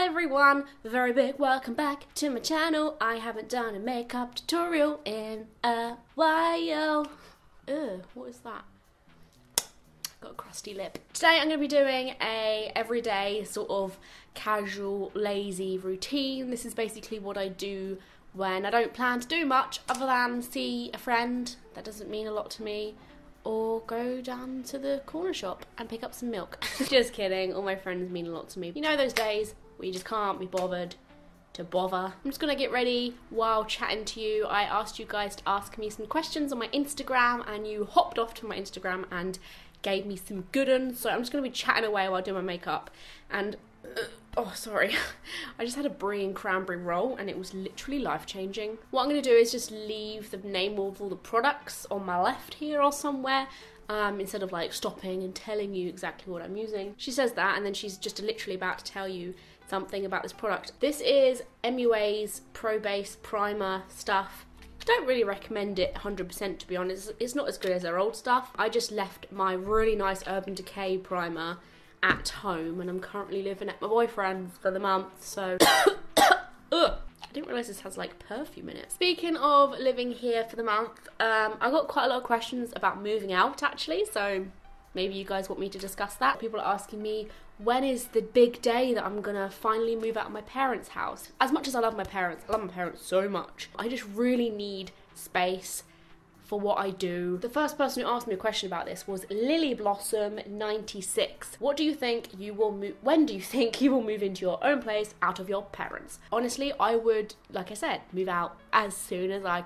Hi everyone, a very big welcome back to my channel. I haven't done a makeup tutorial in a while. Ugh, what is that? Got a crusty lip. Today I'm going to be doing a everyday sort of casual, lazy routine. This is basically what I do when I don't plan to do much other than see a friend that doesn't mean a lot to me, or go down to the corner shop and pick up some milk. Just kidding, all my friends mean a lot to me. You know those days where you just can't be bothered to bother. I'm just gonna get ready while chatting to you. I asked you guys to ask me some questions on my Instagram and you hopped off to my Instagram and gave me some good ones. So I'm just gonna be chatting away while I do my makeup. And oh, sorry. I just had a brie and cranberry roll and it was literally life-changing. What I'm going to do is just leave the name of all the products on my left here or somewhere, instead of like stopping and telling you exactly what I'm using. She says that and then she's just literally about to tell you something about this product. This is MUA's Pro Base Primer stuff. Don't really recommend it 100% to be honest. It's not as good as their old stuff. I just left my really nice Urban Decay primer at home and I'm currently living at my boyfriend's for the month, so ugh. I didn't realise this has like perfume in it. Speaking of living here for the month, I got quite a lot of questions about moving out actually, so maybe you guys want me to discuss that. People are asking me, when is the big day that I'm gonna finally move out of my parents' house? As much as I love my parents so much, I just really need space for what I do. The first person who asked me a question about this was Lily Blossom 96. What do you think you will move? When do you think you will move into your own place out of your parents? Honestly, I would, like I said, move out as soon as I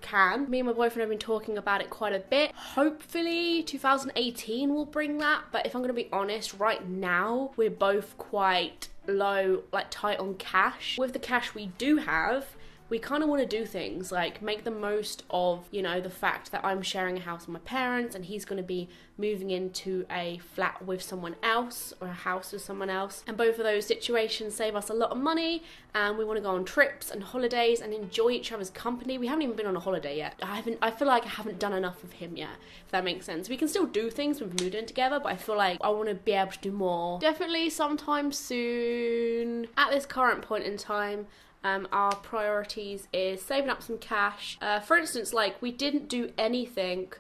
can. Me and my boyfriend have been talking about it quite a bit. Hopefully 2018 will bring that, but if I'm gonna be honest, right now we're both quite low, like tight on cash. With the cash we do have, we kind of want to do things like make the most of, you know, the fact that I'm sharing a house with my parents and he's going to be moving into a flat with someone else or a house with someone else. And both of those situations save us a lot of money and we want to go on trips and holidays and enjoy each other's company. We haven't even been on a holiday yet. I feel like I haven't done enough of him yet, if that makes sense. We can still do things when we've moved in together, but I feel like I want to be able to do more. Definitely sometime soon. At this current point in time, our priorities is saving up some cash. For instance, like we didn't do anything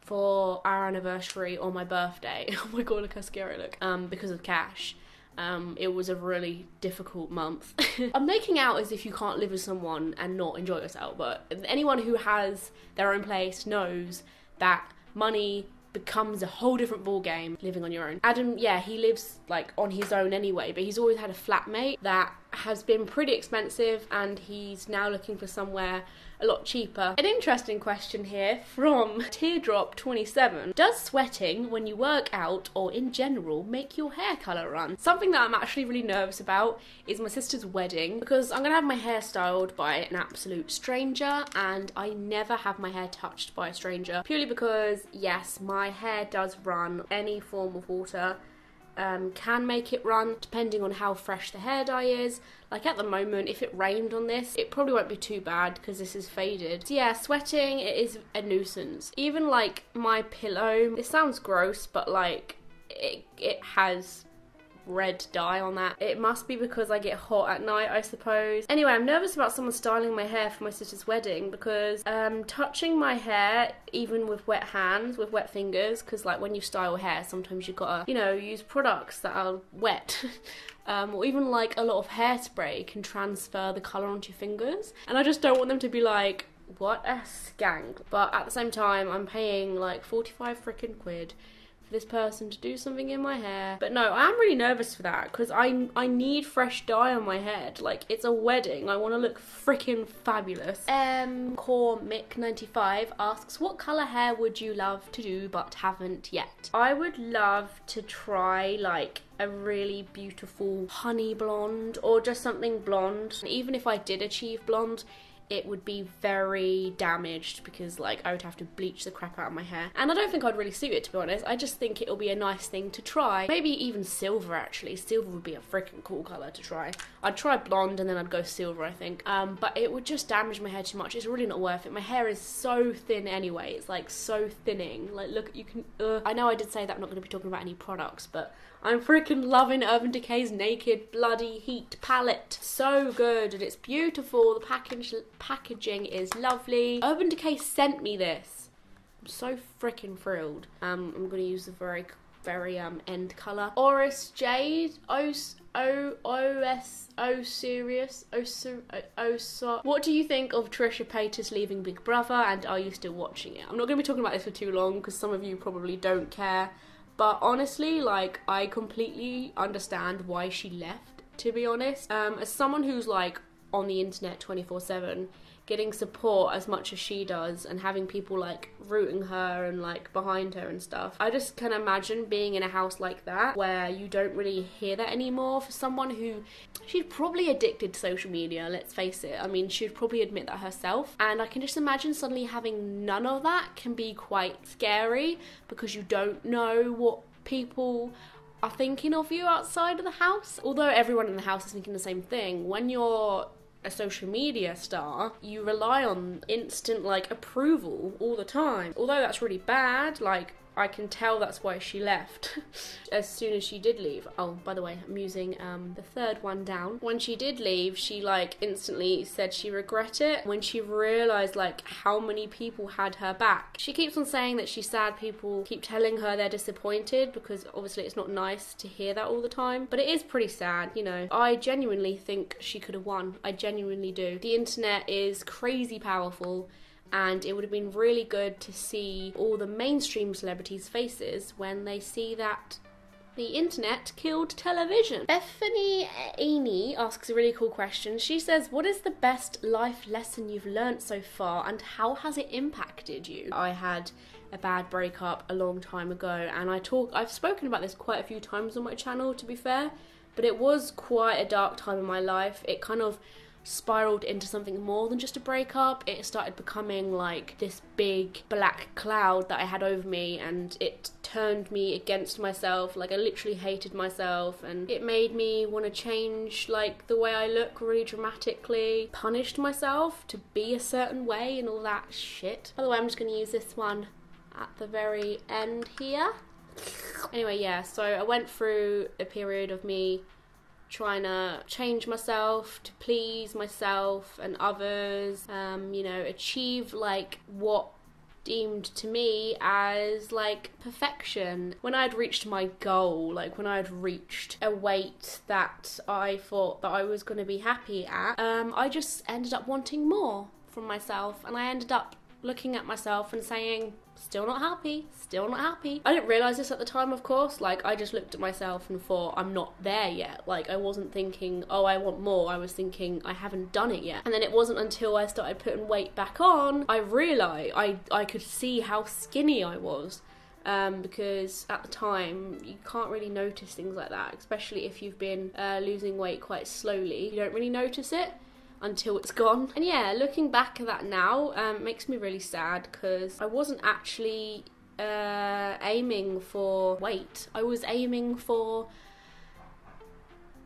for our anniversary or my birthday. Oh my god, look how scary I look. Because of cash. It was a really difficult month. I'm making out as if you can't live with someone and not enjoy yourself, but anyone who has their own place knows that money becomes a whole different ball game living on your own. Adam, yeah, he lives like on his own anyway, but he's always had a flatmate that has been pretty expensive and he's now looking for somewhere a lot cheaper. An interesting question here from Teardrop27. Does sweating when you work out or in general make your hair colour run? Something that I'm actually really nervous about is my sister's wedding, because I'm gonna have my hair styled by an absolute stranger and I never have my hair touched by a stranger, purely because yes, my hair does run. Any form of water can make it run depending on how fresh the hair dye is. Like at the moment, if it rained on this, it probably won't be too bad because this is faded. So yeah, sweating, it is a nuisance. Even like my pillow, it sounds gross, but like it has red dye on that. It must be because I get hot at night, I suppose. Anyway, I'm nervous about someone styling my hair for my sister's wedding because touching my hair, even with wet hands, with wet fingers, because like when you style hair, sometimes you've got to, you know, use products that are wet. Or even like a lot of hairspray can transfer the colour onto your fingers. And I just don't want them to be like, what a skank. But at the same time, I'm paying like 45 frickin' quid for this person to do something in my hair. But no, I am really nervous for that because I need fresh dye on my head. Like, it's a wedding. I want to look freaking fabulous. Core Mick 95 asks, what colour hair would you love to do but haven't yet? I would love to try like a really beautiful honey blonde or just something blonde. Even if I did achieve blonde, it would be very damaged because like I would have to bleach the crap out of my hair and I don't think I'd really suit it, to be honest. I just think it'll be a nice thing to try. Maybe even silver actually. Silver would be a freaking cool colour to try. I'd try blonde and then I'd go silver, I think. But it would just damage my hair too much. It's really not worth it. My hair is so thin anyway. It's like so thinning. Like look, you can, I know I did say that I'm not going to be talking about any products, but I'm freaking loving Urban Decay's Naked Bloody Heat palette. So good, and it's beautiful. The packaging is lovely. Urban Decay sent me this. I'm so freaking thrilled. I'm gonna use the very end colour. Oris Jade. What do you think of Trisha Paytas leaving Big Brother, and are you still watching it? I'm not going to be talking about this for too long because some of you probably don't care, but honestly, like, I completely understand why she left, to be honest. As someone who's like on the internet 24/7, getting support as much as she does and having people like rooting her and like behind her and stuff, I just can imagine being in a house like that where you don't really hear that anymore. For someone who, she's probably addicted to social media, let's face it. I mean, she'd probably admit that herself, and I can just imagine suddenly having none of that can be quite scary because you don't know what people are thinking of you outside of the house. Although everyone in the house is thinking the same thing, when you're a social media star, you rely on instant like approval all the time. Although that's really bad, like, I can tell that's why she left as soon as she did leave. Oh, by the way, I'm using the third one down. When she did leave, she like instantly said she regret it when she realised like how many people had her back. She keeps on saying that she's sad people keep telling her they're disappointed, because obviously it's not nice to hear that all the time, but it is pretty sad, you know. I genuinely think she could have won. I genuinely do. The internet is crazy powerful, and it would have been really good to see all the mainstream celebrities' faces when they see that the internet killed television. Bethany Amy asks a really cool question. She says, what is the best life lesson you've learnt so far, and how has it impacted you? I had a bad breakup a long time ago, and I've spoken about this quite a few times on my channel, to be fair, but it was quite a dark time in my life. It kind of spiraled into something more than just a breakup. It started becoming like this big black cloud that I had over me, and it turned me against myself. Like, I literally hated myself, and it made me want to change like the way I look really dramatically, punished myself to be a certain way and all that shit. By the way, I'm just going to use this one at the very end here. Anyway, yeah, so I went through a period of me trying to change myself to please myself and others, you know, achieve like what deemed to me as like perfection. When I'd reached my goal, like when I'd reached a weight that I thought that I was going to be happy at, I just ended up wanting more from myself, and I ended up looking at myself and saying, still not happy, still not happy. I didn't realise this at the time, of course. Like, I just looked at myself and thought, I'm not there yet. Like, I wasn't thinking, oh, I want more. I was thinking, I haven't done it yet. And then it wasn't until I started putting weight back on, I realised I could see how skinny I was. Because at the time, you can't really notice things like that, especially if you've been losing weight quite slowly. You don't really notice it until it's gone. And yeah, looking back at that now makes me really sad, because I wasn't actually aiming for weight. I was aiming for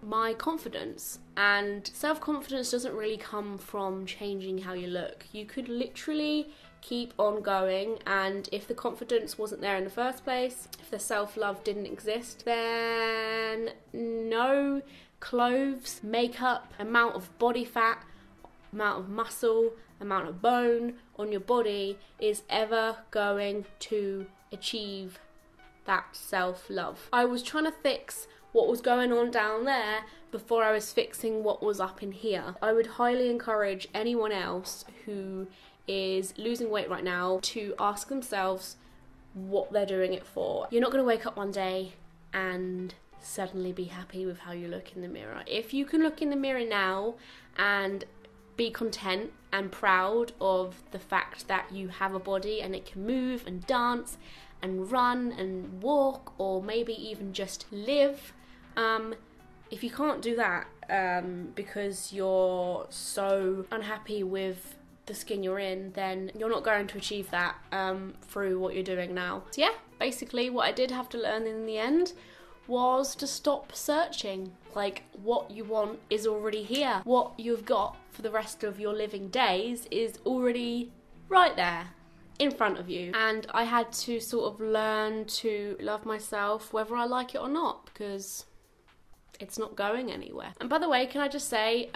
my confidence, and self-confidence doesn't really come from changing how you look. You could literally keep on going, and if the confidence wasn't there in the first place, if the self-love didn't exist, then no clothes, makeup, amount of body fat, amount of muscle, amount of bone on your body is ever going to achieve that self-love. I was trying to fix what was going on down there before I was fixing what was up in here. I would highly encourage anyone else who is losing weight right now to ask themselves what they're doing it for. You're not going to wake up one day and suddenly be happy with how you look in the mirror. If you can look in the mirror now and be content and proud of the fact that you have a body and it can move and dance and run and walk, or maybe even just live, if you can't do that because you're so unhappy with the skin you're in, then you're not going to achieve that through what you're doing now. So yeah, basically what I did have to learn in the end was to stop searching. Like, what you want is already here. What you've got for the rest of your living days is already right there. in front of you, and I had to sort of learn to love myself whether I like it or not, because it's not going anywhere. And by the way, can I just say,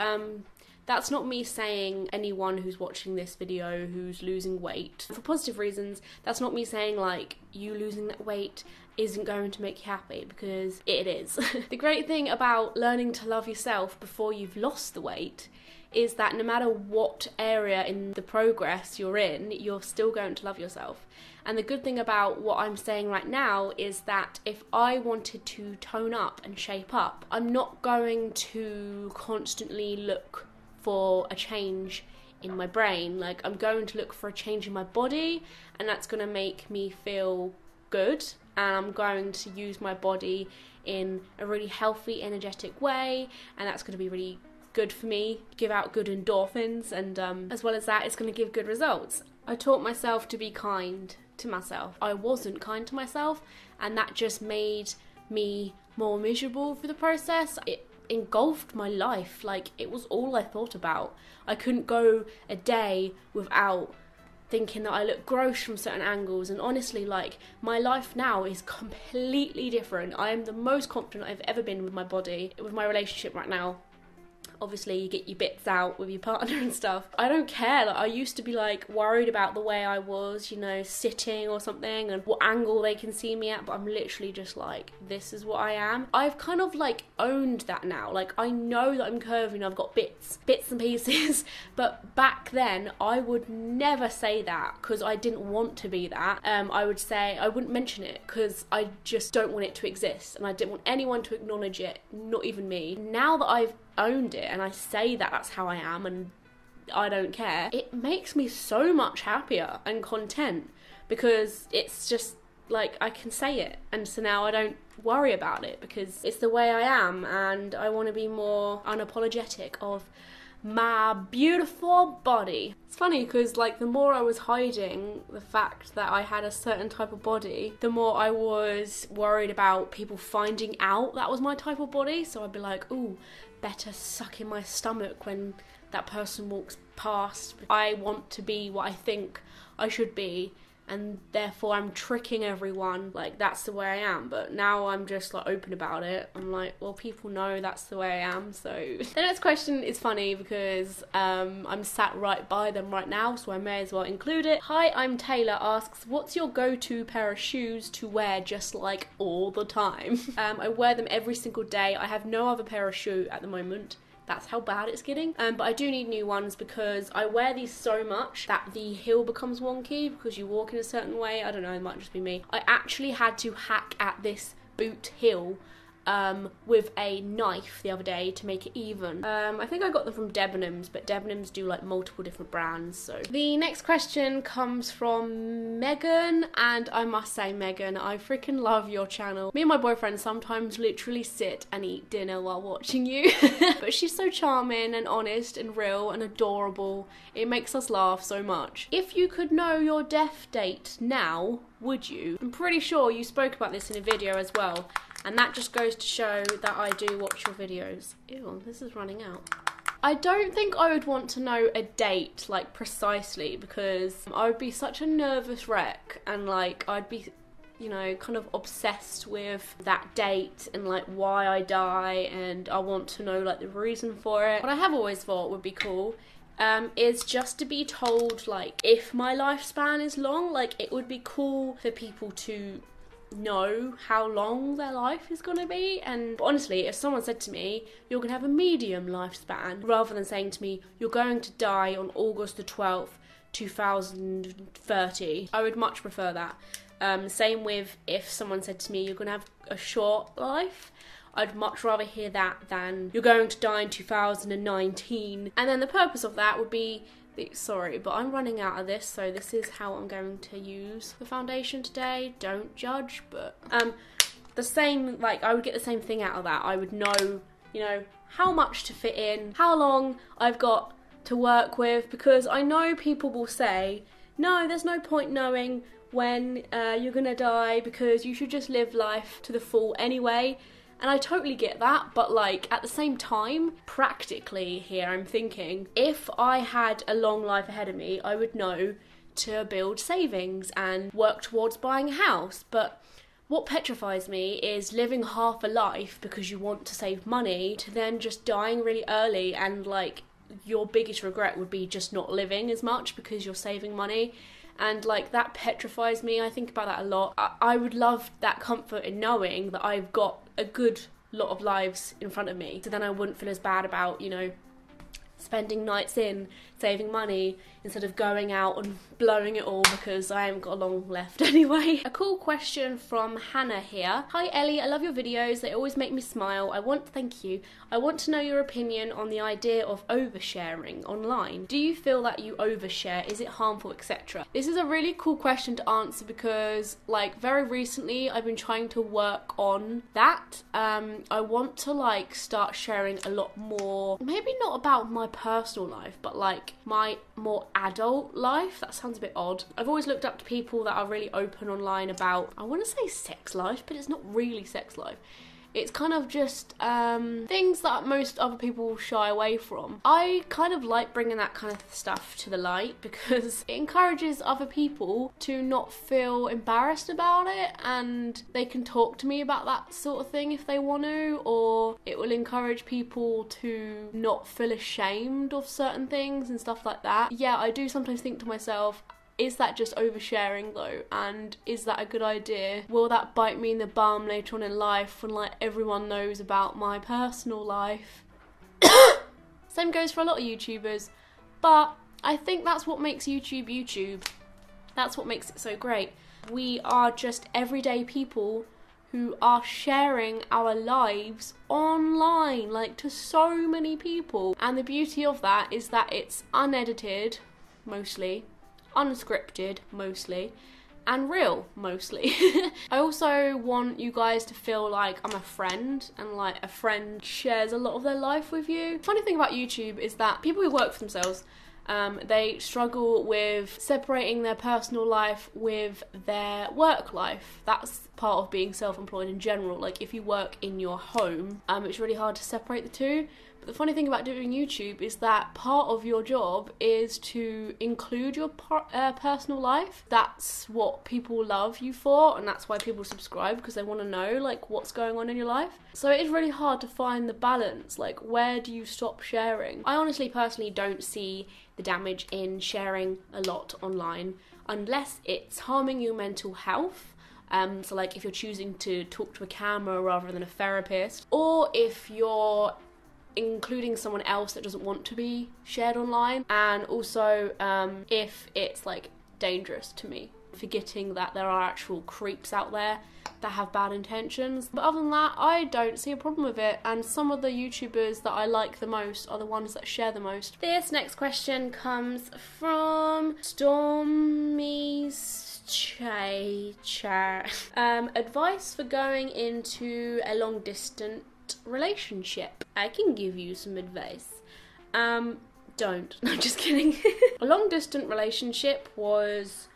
that's not me saying anyone who's watching this video who's losing weight for positive reasons. That's not me saying like you losing that weight isn't going to make you happy, because it is. The great thing about learning to love yourself before you've lost the weight is that no matter what area in the progress you're in, you're still going to love yourself. And the good thing about what I'm saying right now is that if I wanted to tone up and shape up, I'm not going to constantly look for a change in my brain. Like, I'm going to look for a change in my body, and that's going to make me feel good, and I'm going to use my body in a really healthy, energetic way, and that's going to be really good for me, give out good endorphins, and as well as that, it's going to give good results. I taught myself to be kind to myself. I wasn't kind to myself, and that just made me more miserable for the process. It engulfed my life, like it was all I thought about. I couldn't go a day without thinking that I look gross from certain angles, and honestly, like, my life now is completely different. I am the most confident I've ever been with my body, with my relationship right now. Obviously, you get your bits out with your partner and stuff. I don't care. Like, I used to be like worried about the way I was, you know, sitting or something and what angle they can see me at, but I'm literally just like, this is what I am. I've kind of like owned that now. Like, I know that I'm curvy and I've got bits and pieces, but back then I would never say that because I didn't want to be that. I would say, I wouldn't mention it because I just don't want it to exist, and I didn't want anyone to acknowledge it, not even me. Now that I've owned it and I say that that's how I am and I don't care, it makes me so much happier and content, because it's just like I can say it, and so now I don't worry about it because it's the way I am, and I want to be more unapologetic of my beautiful body. It's funny because like the more I was hiding the fact that I had a certain type of body, the more I was worried about people finding out that was my type of body. So I'd be like, ooh, better suck in my stomach when that person walks past. I want to be what I think I should be, and therefore I'm tricking everyone like that's the way I am. But now I'm just like open about it. I'm like, well, people know that's the way I am. So the next question is funny because I'm sat right by them right now, so I may as well include it. Hi, I'm Taylor asks, what's your go-to pair of shoes to wear just like all the time? I wear them every single day. I have no other pair of shoe at the moment. That's how bad it's getting. But I do need new ones because I wear these so much that the heel becomes wonky because you walk in a certain way. I don't know, it might just be me. I actually had to hack at this boot heel with a knife the other day to make it even. I think I got them from Debenhams, but Debenhams do like multiple different brands. So the next question comes from Megan, and I must say, Megan, I freaking love your channel. Me and my boyfriend sometimes literally sit and eat dinner while watching you. But she's so charming and honest and real and adorable. It makes us laugh so much. If you could know your death date now, would you? I'm pretty sure you spoke about this in a video as well, and that just goes to show that I do watch your videos. Ew, this is running out. I don't think I would want to know a date, like, precisely, because I would be such a nervous wreck, and, like, I'd be, you know, kind of obsessed with that date and, like, why I die, and I want to know, like, the reason for it. What I have always thought would be cool is just to be told, like, if my lifespan is long, like, it would be cool for people to know how long their life is gonna be. And honestly, if someone said to me, you're gonna have a medium lifespan, rather than saying to me, you're going to die on August the 12th, 2030, I would much prefer that. Same with if someone said to me, you're gonna have a short life, I'd much rather hear that than you're going to die in 2019. And then the purpose of that would be, sorry, but I'm running out of this, so this is how I'm going to use the foundation today. Don't judge, but the same, like, I would get the same thing out of that. I would know, you know, how much to fit in, how long I've got to work with, because I know people will say, no, there's no point knowing when you're gonna die because you should just live life to the full anyway. And I totally get that, but like at the same time, practically here I'm thinking, if I had a long life ahead of me, I would know to build savings and work towards buying a house. But what petrifies me is living half a life because you want to save money to then just dying really early, and like your biggest regret would be just not living as much because you're saving money. And like that petrifies me. I think about that a lot. I would love that comfort in knowing that I've got a good lot of lives in front of me, so then I wouldn't feel as bad about, you know, spending nights in saving money instead of going out and blowing it all because I haven't got long left anyway. A cool question from Hannah here. Hi Ellie, I love your videos, they always make me smile. Thank you. I want to know your opinion on the idea of oversharing online. Do you feel that you overshare? Is it harmful, etc.? This is a really cool question to answer because like very recently I've been trying to work on that. I want to like start sharing a lot more, maybe not about my personal life, but like my more adult life. That sounds a bit odd. I've always looked up to people that are really open online about, I want to say sex life, but it's not really sex life. It's kind of just things that most other people shy away from. I kind of like bringing that kind of stuff to the light because it encourages other people to not feel embarrassed about it, and they can talk to me about that sort of thing if they want to, or it will encourage people to not feel ashamed of certain things and stuff like that. Yeah, I do sometimes think to myself, is that just oversharing though? And is that a good idea? Will that bite me in the bum later on in life when like everyone knows about my personal life? Same goes for a lot of YouTubers, but I think that's what makes YouTube YouTube. That's what makes it so great. We are just everyday people who are sharing our lives online, like to so many people. And the beauty of that is that it's unedited, mostly, unscripted mostly, and real mostly. I also want you guys to feel like I'm a friend, and like a friend shares a lot of their life with you. Funny thing about YouTube is that people who work for themselves, they struggle with separating their personal life with their work life. That's part of being self-employed in general. Like if you work in your home, it's really hard to separate the two. But the funny thing about doing YouTube is that part of your job is to include your personal life. That's what people love you for, and that's why people subscribe, because they want to know like what's going on in your life. So it is really hard to find the balance, like where do you stop sharing? I honestly personally don't see the damage in sharing a lot online unless it's harming your mental health. So like if you're choosing to talk to a camera rather than a therapist, or if you're including someone else that doesn't want to be shared online, and also if it's like dangerous to me, forgetting that there are actual creeps out there that have bad intentions. But other than that, I don't see a problem with it, and some of the YouTubers that I like the most are the ones that share the most. This next question comes from Stormy's advice for going into a long distance relationship. I can give you some advice. Don't. No, just kidding. A long distance relationship was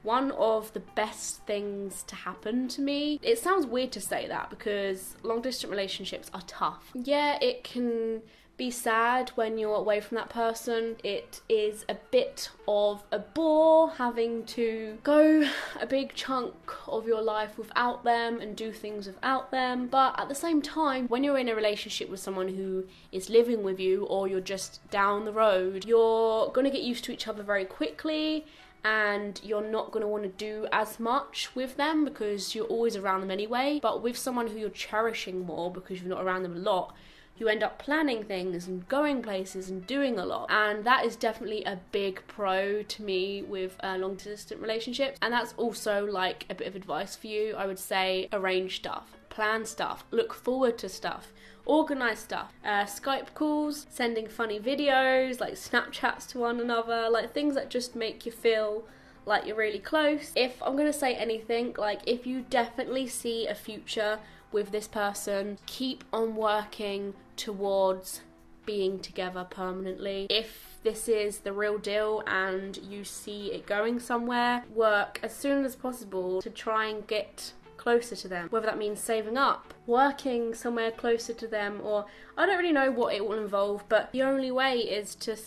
one of the best things to happen to me. It sounds weird to say that because long distance relationships are tough. Yeah, it can be sad when you're away from that person. It is a bit of a bore having to go a big chunk of your life without them and do things without them. But at the same time, when you're in a relationship with someone who is living with you, or you're just down the road, you're gonna get used to each other very quickly, and you're not going to want to do as much with them because you're always around them anyway. But with someone who you're cherishing more because you're not around them a lot, you end up planning things and going places and doing a lot. And that is definitely a big pro to me with long distance relationships. And that's also like a bit of advice for you. I would say arrange stuff, plan stuff, look forward to stuff, organise stuff, Skype calls, sending funny videos, like Snapchats to one another, like things that just make you feel like you're really close. If I'm going to say anything, like if you definitely see a future with this person, keep on working towards being together permanently. If this is the real deal and you see it going somewhere, work as soon as possible to try and get closer to them, whether that means saving up, working somewhere closer to them, or I don't really know what it will involve, but the only way is to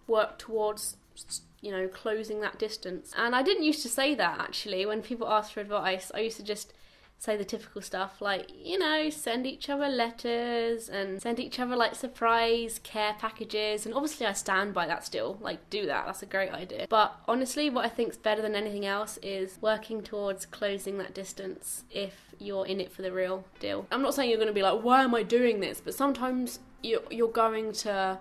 work towards you know, closing that distance. And I didn't used to say that, actually. When people asked for advice, I used to just say the typical stuff like, you know, send each other letters and send each other like surprise care packages, and obviously I stand by that still, like do that, that's a great idea. But honestly, what I think's better than anything else is working towards closing that distance if you're in it for the real deal. I'm not saying you're going to be like, why am I doing this? But sometimes you're going to...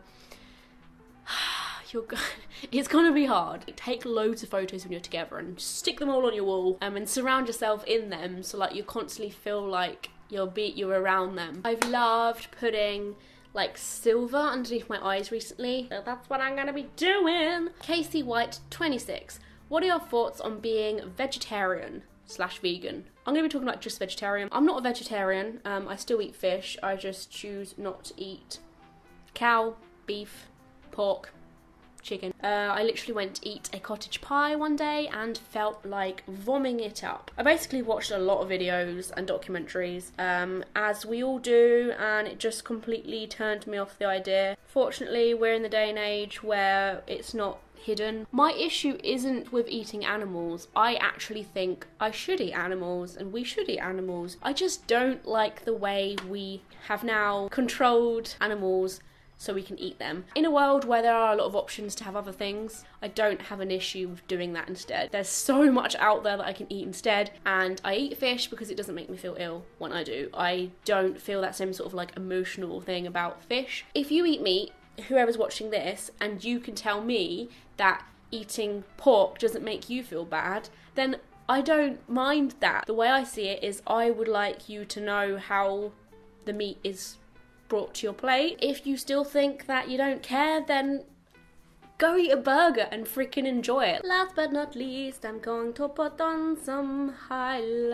it's gonna be hard. Take loads of photos when you're together and stick them all on your wall, and surround yourself in them so like you constantly feel like you're around them. I've loved putting like silver underneath my eyes recently, so that's what I'm gonna be doing. Casey White 26. What are your thoughts on being vegetarian / vegan? I'm gonna be talking about just vegetarian. I'm not a vegetarian. I still eat fish. I just choose not to eat cow, beef, pork, chicken. I literally went to eat a cottage pie one day and felt like vomiting it up. I basically watched a lot of videos and documentaries, as we all do, and it just completely turned me off the idea. Fortunately, we're in the day and age where it's not hidden. My issue isn't with eating animals. I actually think I should eat animals and we should eat animals. I just don't like the way we have now controlled animals so we can eat them. In a world where there are a lot of options to have other things, I don't have an issue with doing that instead. There's so much out there that I can eat instead, and I eat fish because it doesn't make me feel ill when I do. I don't feel that same sort of like emotional thing about fish. If you eat meat, whoever's watching this, and you can tell me that eating pork doesn't make you feel bad, then I don't mind that. The way I see it is I would like you to know how the meat is brought to your plate. If you still think that you don't care, then go eat a burger and freaking enjoy it. Last but not least, I'm going to put on some highlight.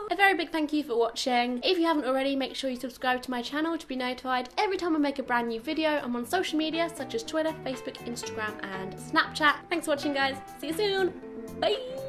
A very big thank you for watching. If you haven't already, make sure you subscribe to my channel to be notified every time I make a brand new video. I'm on social media such as Twitter, Facebook, Instagram and Snapchat. Thanks for watching, guys. See you soon. Bye!